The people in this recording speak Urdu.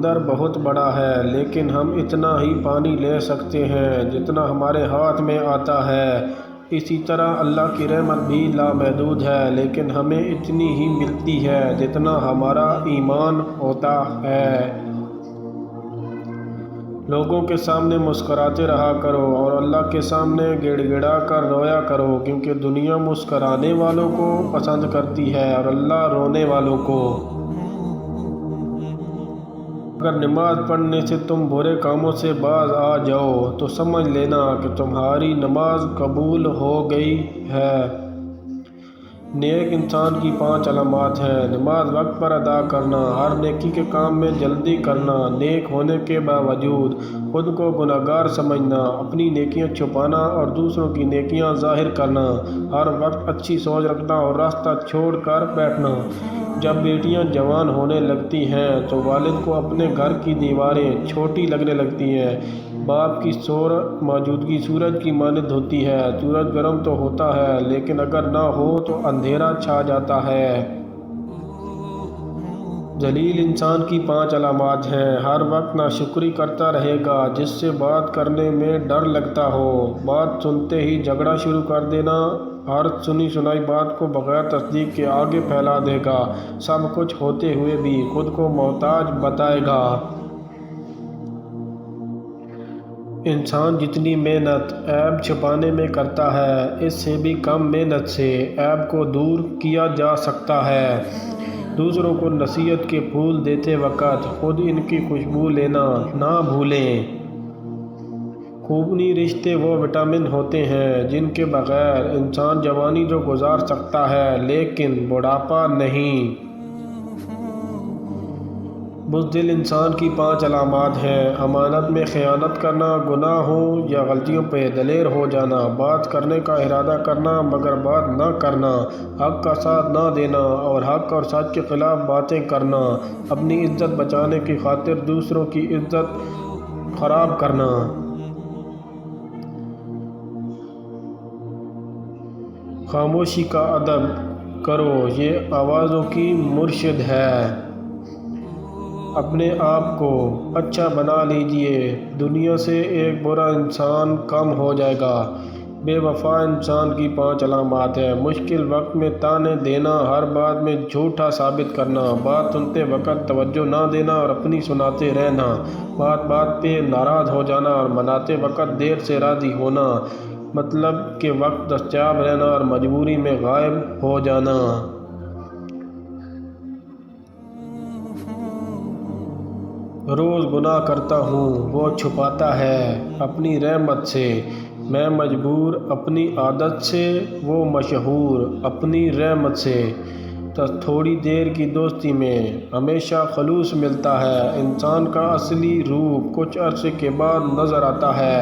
سمندر بہت بڑا ہے، لیکن ہم اتنا ہی پانی لے سکتے ہیں جتنا ہمارے ہاتھ میں آتا ہے۔ اسی طرح اللہ کی رحمت بھی لامحدود ہے، لیکن ہمیں اتنی ہی ملتی ہے جتنا ہمارا ایمان ہوتا ہے۔ لوگوں کے سامنے مسکراتے رہا کرو اور اللہ کے سامنے گڑ گڑا کر رویا کرو، کیونکہ دنیا مسکرانے والوں کو پسند کرتی ہے اور اللہ رونے والوں کو۔ اگر نماز پڑھنے سے تم برے کاموں سے باز آ جاؤ تو سمجھ لینا کہ تمہاری نماز قبول ہو گئی ہے۔ نیک انسان کی 5 علامات ہیں۔ نماز وقت پر ادا کرنا، ہر نیکی کے کام میں جلدی کرنا، نیک ہونے کے باوجود خود کو گنہگار سمجھنا، اپنی نیکیاں چھپانا اور دوسروں کی نیکیاں ظاہر کرنا، ہر وقت اچھی سوچ رکھنا اور راستہ چھوڑ کر بیٹھنا۔ جب بیٹیاں جوان ہونے لگتی ہیں تو والد کو اپنے گھر کی دیواریں چھوٹی لگنے لگتی ہیں۔ باپ کی موجودگی سورج کی مانند ہوتی ہے۔ سورج گرم تو ہوتا ہے، لیکن اگر نہ ہو تو اندھیرا چھا جاتا ہے۔ ذلیل انسان کی 5 علامات ہیں۔ ہر وقت ناشکری کرتا رہے گا، جس سے بات کرنے میں ڈر لگتا ہو۔ بات سنتے ہی جھگڑا شروع کر دینا، ہر سنی سنائی بات کو بغیر تصدیق کے آگے پھیلا دے گا، سب کچھ ہوتے ہوئے بھی خود کو محتاج بتائے گا۔ انسان جتنی محنت عیب چھپانے میں کرتا ہے، اس سے بھی کم محنت سے عیب کو دور کیا جا سکتا ہے۔ دوسروں کو نصیحت کے پھول دیتے وقت خود ان کی خوشبو لینا نہ بھولیں۔ خونی رشتے وہ وٹامن ہوتے ہیں جن کے بغیر انسان جوانی تو گزار سکتا ہے، لیکن بڑھاپا نہیں۔ بزدل انسان کی 5 علامات ہیں۔ امانت میں خیانت کرنا، گناہ ہو یا غلطیوں پہ دلیر ہو جانا، بات کرنے کا ارادہ کرنا مگر بات نہ کرنا، حق کا ساتھ نہ دینا اور حق اور سچ کے خلاف باتیں کرنا، اپنی عزت بچانے کی خاطر دوسروں کی عزت خراب کرنا۔ خاموشی کا ادب کرو، یہ آوازوں کی مرشد ہے۔ اپنے آپ کو اچھا بنا لیجئے، دنیا سے ایک برا انسان کم ہو جائے گا۔ بے وفا انسان کی 5 علامات ہیں۔ مشکل وقت میں طعنے دینا، ہر بات میں جھوٹا ثابت کرنا، بات سنتے وقت توجہ نہ دینا اور اپنی سناتے رہنا، بات بات پہ ناراض ہو جانا اور مناتے وقت دیر سے راضی ہونا، مطلب کے وقت دستیاب رہنا اور مجبوری میں غائب ہو جانا۔ روز گناہ کرتا ہوں، وہ چھپاتا ہے اپنی رحمت سے، میں مجبور اپنی عادت سے، وہ مشہور اپنی رحمت سے۔ تھوڑی دیر کی دوستی میں ہمیشہ خلوص ملتا ہے، انسان کا اصلی روپ کچھ عرصے کے بعد نظر آتا ہے۔